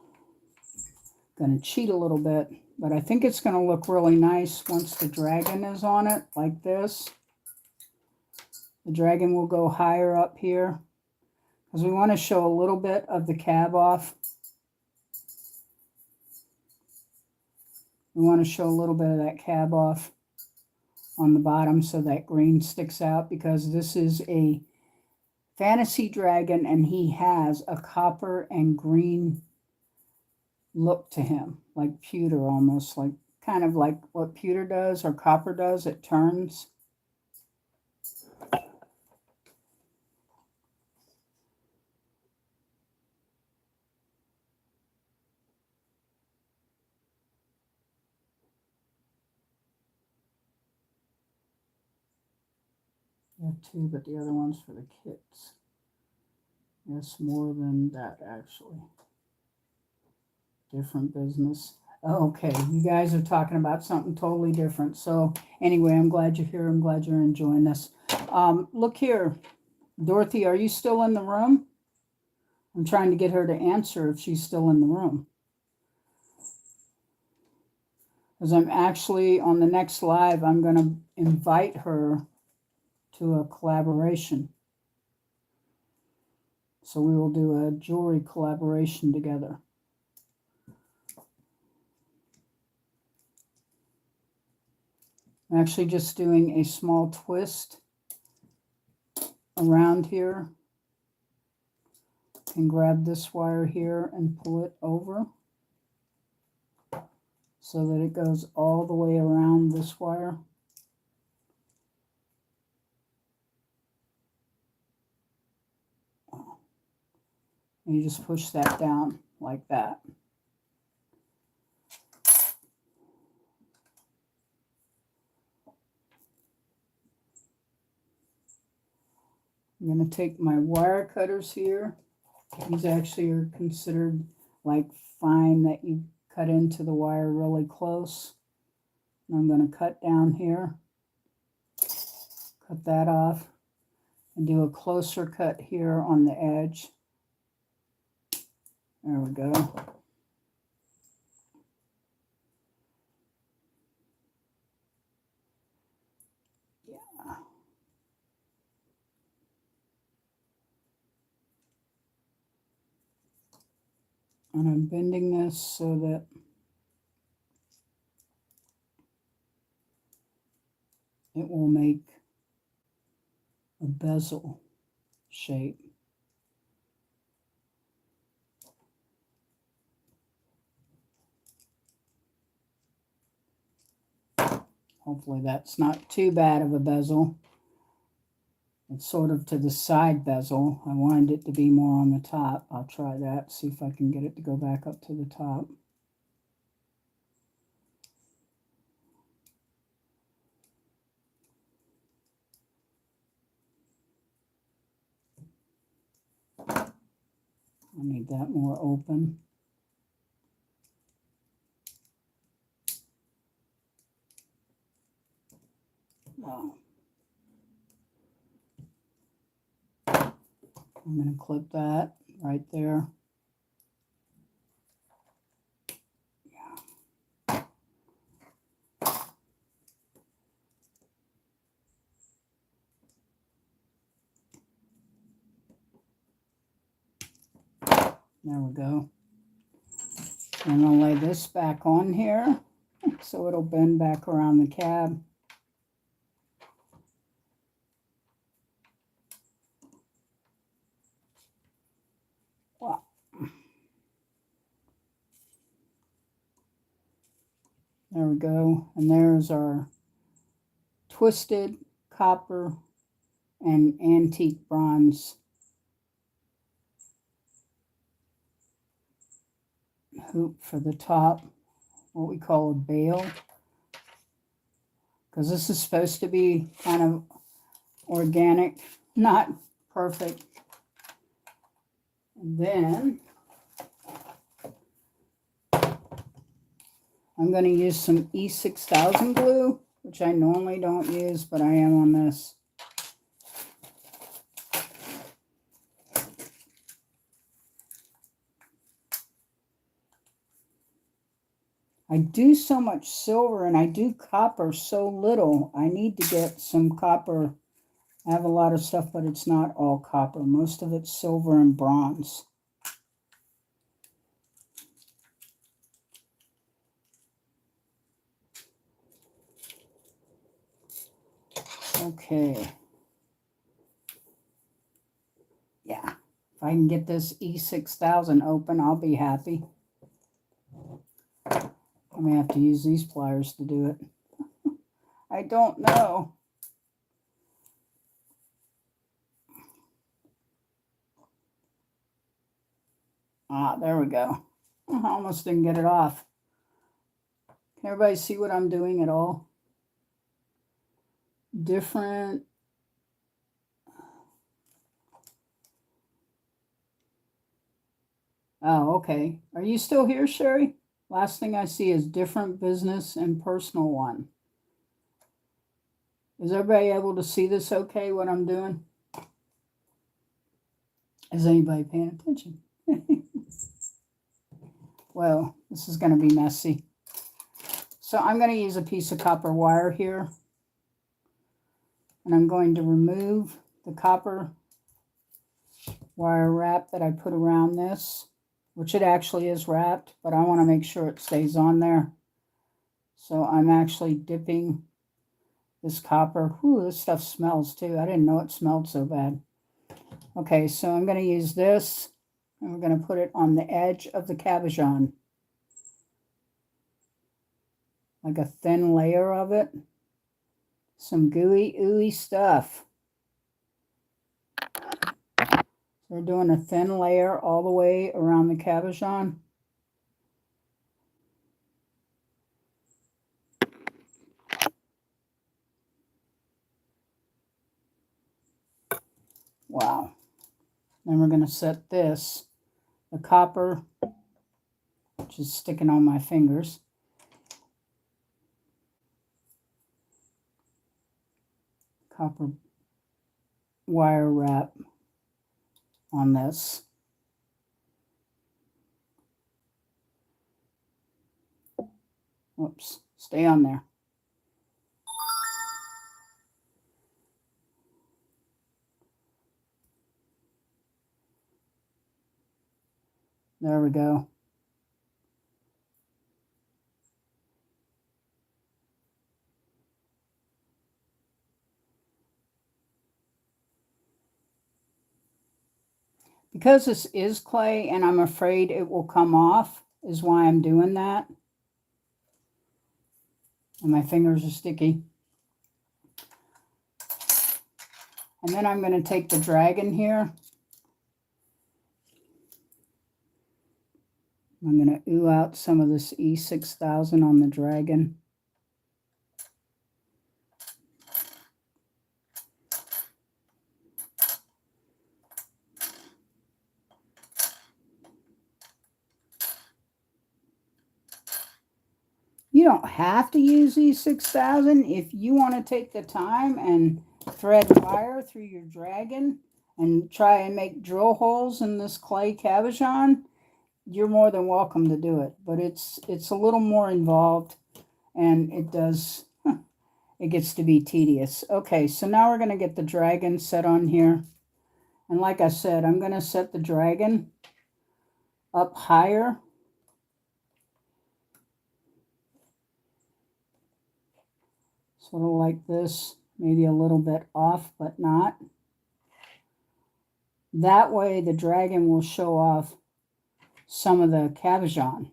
going to cheat a little bit, but I think it's going to look really nice once the dragon is on it, like this. The dragon will go higher up here because we want to show a little bit of the cab off. We want to show a little bit of that cab off on the bottom so that green sticks out, because this is a fantasy dragon and he has a copper and green look to him, like pewter almost, like kind of like what pewter does or copper does, it turns. I have two, but the other one's for the kids. Yes, more than that actually. Different business. Okay, you guys are talking about something totally different. So anyway, I'm glad you're here. I'm glad you're enjoying this. Look here. Dorothy, are you still in the room? I'm trying to get her to answer if she's still in the room. Because I'm actually, on the next live, I'm going to invite her to a collaboration. So we will do a jewelry collaboration together. I'm actually just doing a small twist around here. Can grab this wire here and pull it over so that it goes all the way around this wire. And you just push that down like that. I'm going to take my wire cutters here. These actually are considered like fine, that you cut into the wire really close. And I'm going to cut down here, cut that off, and do a closer cut here on the edge. There we go. Yeah. And I'm bending this so that it will make a bezel shape. Hopefully that's not too bad of a bezel. It's sort of to the side bezel. I wanted it to be more on the top. I'll try that, see if I can get it to go back up to the top. I need that more open. Wow. I'm going to clip that right there. Yeah. There we go. I'm going to lay this back on here so it'll bend back around the cab. Wow. There we go. And there's our twisted copper and antique bronze hoop for the top, what we call a bail, because this is supposed to be kind of organic, not perfect. And then I'm going to use some E6000 glue, which I normally don't use, but I am on this. I do so much silver and I do copper so little. I need to get some copper I have a lot of stuff, but it's not all copper. Most of it's silver and bronze. Okay. Yeah. If I can get this E6000 open, I'll be happy. I may have to use these pliers to do it. I don't know. Ah, there we go. I almost didn't get it off. Can everybody see what I'm doing at all? Different. Oh, okay. Are you still here, Sherry? Last thing I see is different business and personal one. Is everybody able to see this okay, what I'm doing? Is anybody paying attention? Well, this is going to be messy. So I'm going to use a piece of copper wire here. And I'm going to remove the copper wire wrap that I put around this, which it actually is wrapped, but I want to make sure it stays on there. So I'm actually dipping this copper. Ooh, this stuff smells too. I didn't know it smelled so bad. Okay, so I'm going to use this, and we're going to put it on the edge of the cabochon. Like a thin layer of it. Some gooey, ooey stuff. We're doing a thin layer all the way around the cabochon. Wow. Then we're going to set this, the copper, which is sticking on my fingers. Copper wire wrap on this. Whoops, stay on there. There we go. Because this is clay and I'm afraid it will come off, is why I'm doing that. And my fingers are sticky. And then I'm going to take the dragon here. I'm going to ooh out some of this E6000 on the dragon. You don't have to use E6000 if you want to take the time and thread wire through your dragon and try and make drill holes in this clay cabochon. You're more than welcome to do it, but it's a little more involved, and it gets to be tedious. Okay, so now we're going to get the dragon set on here. And like I said, I'm going to set the dragon up higher. Sort of like this, maybe a little bit off, but not. That way the dragon will show off some of the cabochon.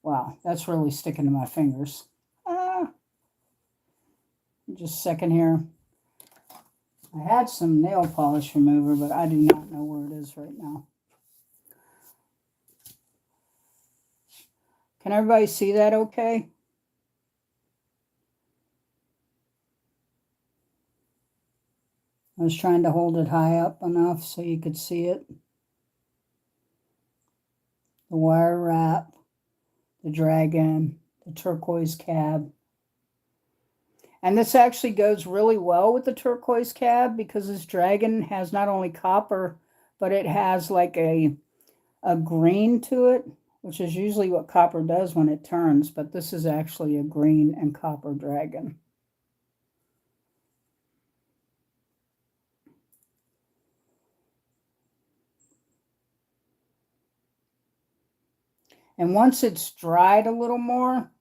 Wow, that's really sticking to my fingers. Just a second here. I had some nail polish remover, but I do not know where it is right now. Can everybody see that okay? I was trying to hold it high up enough so you could see it. The wire wrap, the dragon, the turquoise cab. And this actually goes really well with the turquoise cab because this dragon has not only copper, but it has like a green to it, which is usually what copper does when it turns, but this is actually a green and copper dragon. And once it's dried a little more,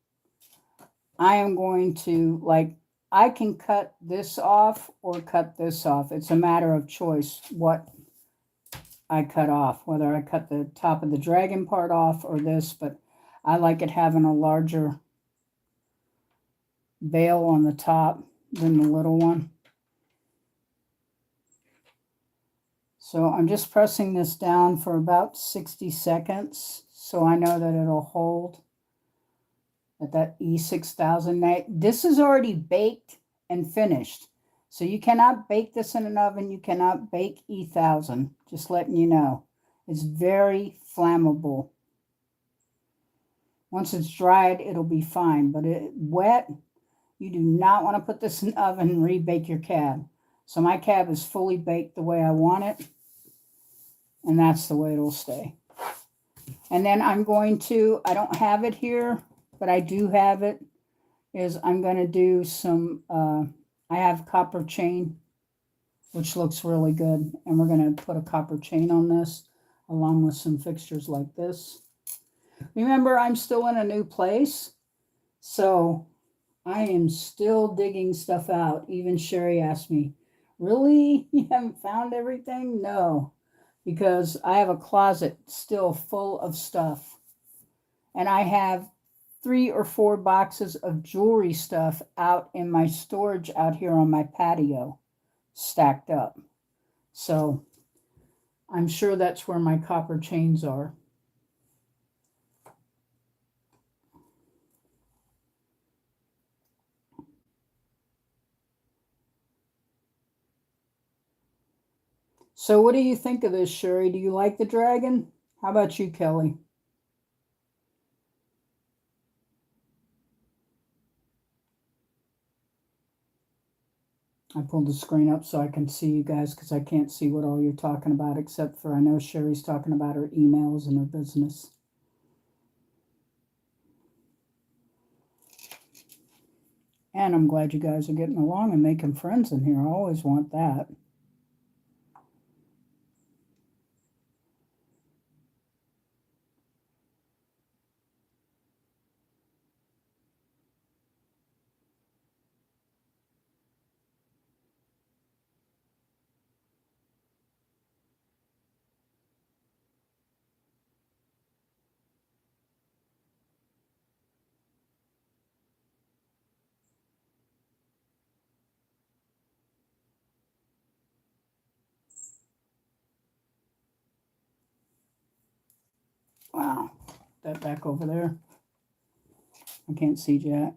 I am going to, like, I can cut this off or cut this off. It's a matter of choice what I cut off, whether I cut the top of the dragon part off or this, but I like it having a larger veil on the top than the little one. So I'm just pressing this down for about 60 seconds so I know that it'll hold at that E6000. This is already baked and finished. So you cannot bake this in an oven. You cannot bake E1000. Just letting you know. It's very flammable. Once it's dried, it'll be fine. But wet, you do not want to put this in the oven and rebake your cab. So my cab is fully baked the way I want it. And that's the way it'll stay. And then I'm going to, I don't have it here, but I do have it, is I'm going to do some, I have copper chain, which looks really good. And we're going to put a copper chain on this, along with some fixtures like this. Remember, I'm still in a new place, so I am still digging stuff out. Even Sherry asked me, really? You haven't found everything? No, because I have a closet still full of stuff. And I have 3 or 4 boxes of jewelry stuff out in my storage out here on my patio, stacked up. So I'm sure that's where my copper chains are. So what do you think of this, Sherry? Do you like the dragon? How about you, Kelly? I pulled the screen up so I can see you guys because I can't see what all you're talking about, except for I know Sherry's talking about her emails and her business. And I'm glad you guys are getting along and making friends in here. I always want that. Wow. That back over there. I can't see Jack.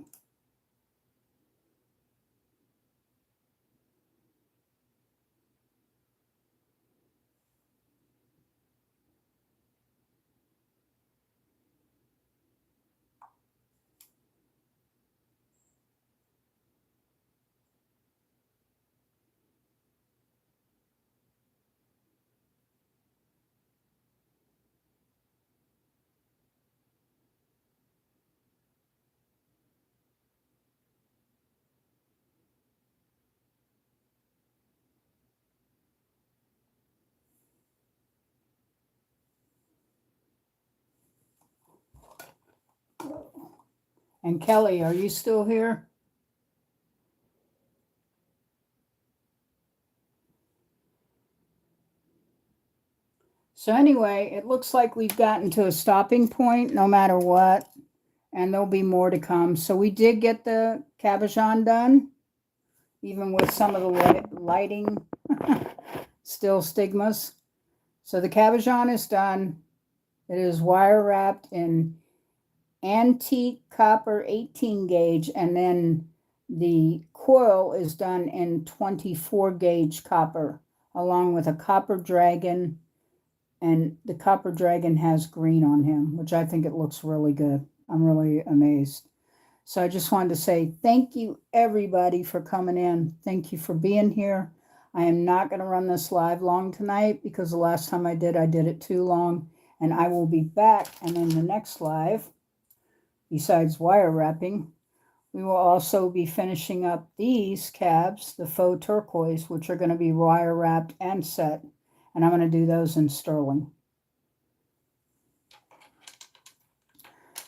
And Kelly, are you still here? So anyway, it looks like we've gotten to a stopping point no matter what, and there'll be more to come. So we did get the cabochon done, even with some of the lighting still stigmas. So the cabochon is done. It is wire wrapped in antique copper 18 gauge, and then the coil is done in 24 gauge copper, along with a copper dragon. And the copper dragon has green on him, which I think it looks really good. I'm really amazed. So I just wanted to say thank you, everybody, for coming in. Thank you for being here. I am not going to run this live long tonight because the last time I did it too long. And I will be back. And in the next live, besides wire wrapping, we will also be finishing up these cabs, the faux turquoise, which are going to be wire wrapped and set. And I'm going to do those in sterling.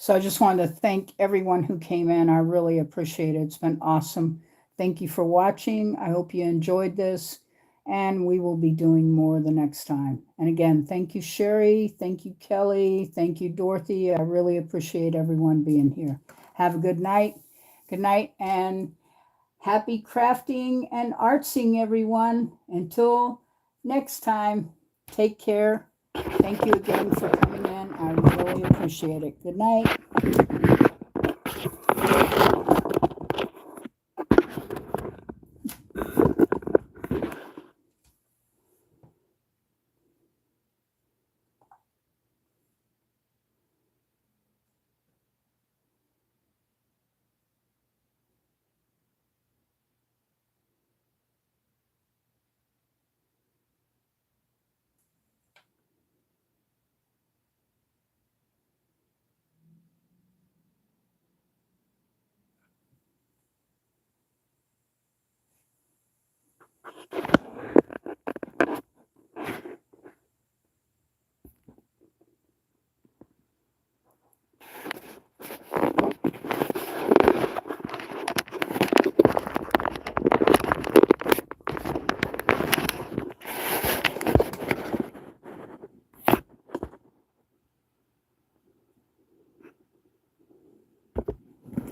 So I just wanted to thank everyone who came in. I really appreciate it. It's been awesome. Thank you for watching. I hope you enjoyed this, and we will be doing more the next time. And again, thank you, Sherry. Thank you, Kelly. Thank you, Dorothy. I really appreciate everyone being here. Have a good night. Good night, and happy crafting and artsing, everyone. Until next time, take care. Thank you again for coming in. I really appreciate it. Good night.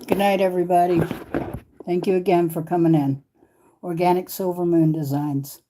Good night, everybody. Thank you again for coming in. Organic Silver Moon Designs.